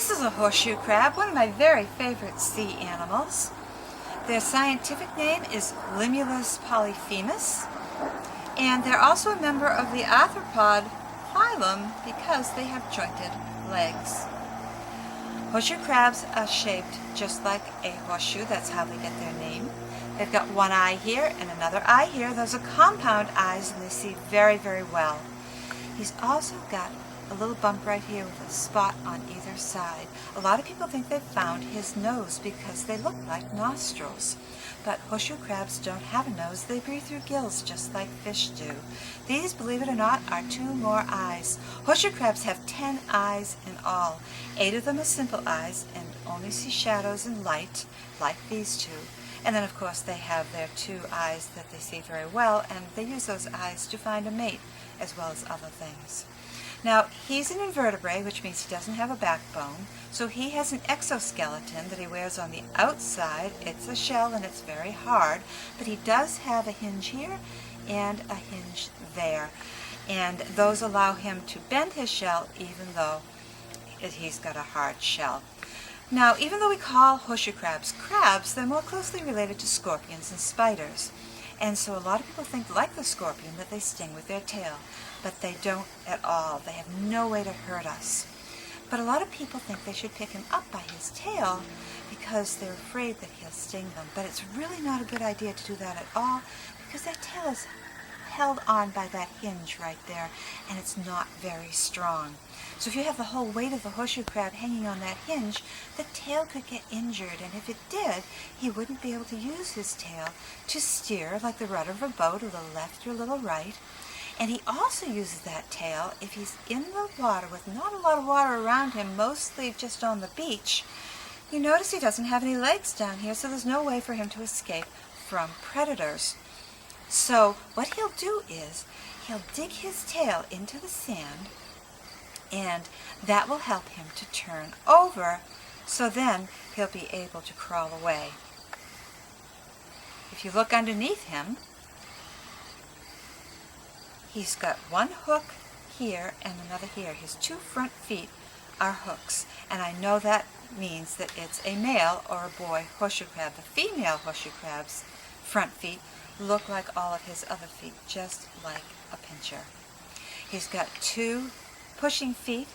This is a horseshoe crab, one of my very favorite sea animals. Their scientific name is Limulus polyphemus, and they're also a member of the arthropod phylum because they have jointed legs. Horseshoe crabs are shaped just like a horseshoe. That's how they get their name. They've got one eye here and another eye here. Those are compound eyes, and they see very, very well. He's also got a little bump right here with a spot on either side. A lot of people think they've found his nose because they look like nostrils. But horseshoe crabs don't have a nose. They breathe through gills just like fish do. These, believe it or not, are 2 more eyes. Horseshoe crabs have 10 eyes in all. 8 of them are simple eyes and only see shadows and light, like these two. And then, of course, they have their 2 eyes that they see very well, and they use those eyes to find a mate as well as other things. Now, he's an invertebrate, which means he doesn't have a backbone, so he has an exoskeleton that he wears on the outside. It's a shell and it's very hard, but he does have a hinge here and a hinge there, and those allow him to bend his shell even though he's got a hard shell. Now, even though we call horseshoe crabs crabs, they're more closely related to scorpions and spiders. And so a lot of people think, like the scorpion, that they sting with their tail, but they don't at all. They have no way to hurt us. But a lot of people think they should pick him up by his tail because they're afraid that he'll sting them. But it's really not a good idea to do that at all, because that tail is held on by that hinge right there, and it's not very strong. So if you have the whole weight of the horseshoe crab hanging on that hinge, the tail could get injured, and if it did, he wouldn't be able to use his tail to steer like the rudder of a boat, a little left or a little right. And he also uses that tail if he's in the water with not a lot of water around him, mostly just on the beach. You notice he doesn't have any legs down here, so there's no way for him to escape from predators. So what he'll do is he'll dig his tail into the sand, and that will help him to turn over, so then he'll be able to crawl away. If you look underneath him, he's got one hook here and another here. His 2 front feet are hooks, and I know that means that it's a male or a boy horseshoe crab. The female horseshoe crab's front feet look like all of his other feet, just like a pincher. He's got 2 pushing feet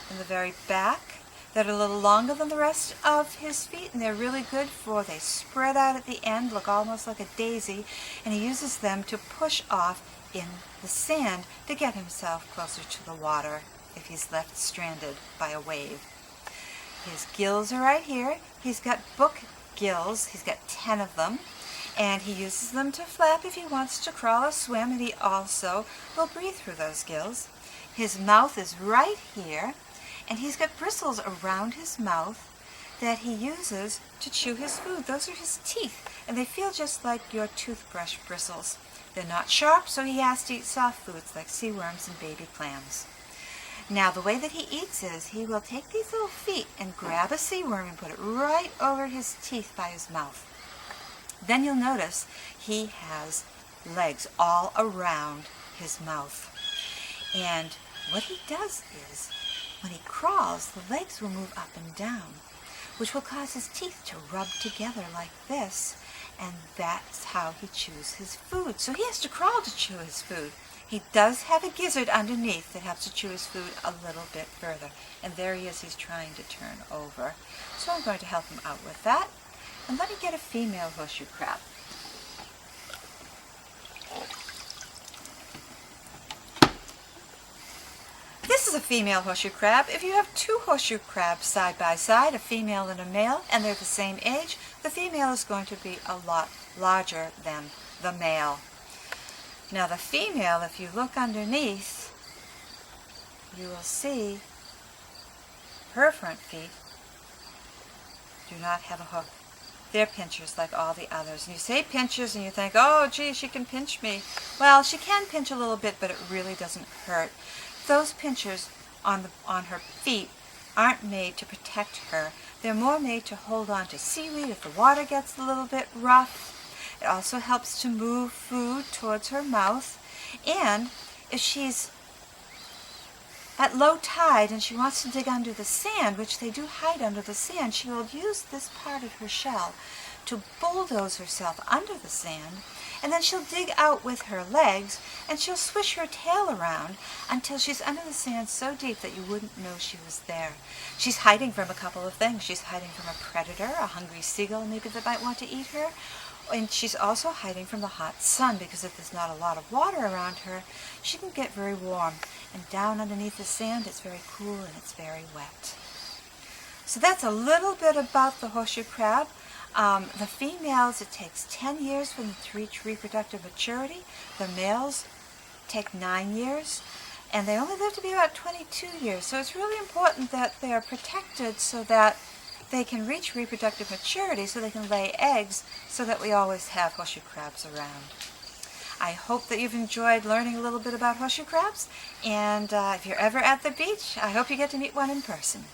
in the very back that are a little longer than the rest of his feet, and they're really good for, they spread out at the end, look almost like a daisy, and he uses them to push off in the sand to get himself closer to the water if he's left stranded by a wave. His gills are right here. He's got book gills. He's got 10 of them, and he uses them to flap if he wants to crawl or swim, and he also will breathe through those gills. His mouth is right here, and he's got bristles around his mouth that he uses to chew his food. Those are his teeth, and they feel just like your toothbrush bristles. They're not sharp, so he has to eat soft foods like sea worms and baby clams. Now, the way that he eats is he will take these little feet and grab a sea worm and put it right over his teeth by his mouth. Then you'll notice he has legs all around his mouth. And what he does is, when he crawls, the legs will move up and down, which will cause his teeth to rub together like this, and that's how he chews his food. So he has to crawl to chew his food. He does have a gizzard underneath that helps to chew his food a little bit further. And there he is, he's trying to turn over. So I'm going to help him out with that. And let me get a female horseshoe crab. This is a female horseshoe crab. If you have 2 horseshoe crabs side by side, a female and a male, and they're the same age, the female is going to be a lot larger than the male. Now the female, if you look underneath, you will see her front feet do not have a hook. They're pinchers like all the others. And you say pinchers and you think, oh gee, she can pinch me. Well, she can pinch a little bit, but it really doesn't hurt. Those pinchers on her feet aren't made to protect her. They're more made to hold on to seaweed if the water gets a little bit rough. It also helps to move food towards her mouth. And if she's at low tide and she wants to dig under the sand, which they do hide under the sand, she will use this part of her shell to bulldoze herself under the sand, and then she'll dig out with her legs and she'll swish her tail around until she's under the sand so deep that you wouldn't know she was there. She's hiding from a couple of things. She's hiding from a predator, a hungry seagull maybe that might want to eat her, and she's also hiding from the hot sun, because if there's not a lot of water around her, she can get very warm, and down underneath the sand it's very cool and it's very wet. So that's a little bit about the horseshoe crab. The females, it takes 10 years for them to reach reproductive maturity. The males take 9 years, and they only live to be about 22 years. So it's really important that they are protected so that they can reach reproductive maturity, so they can lay eggs, so that we always have horseshoe crabs around. I hope that you've enjoyed learning a little bit about horseshoe crabs, and if you're ever at the beach, I hope you get to meet one in person.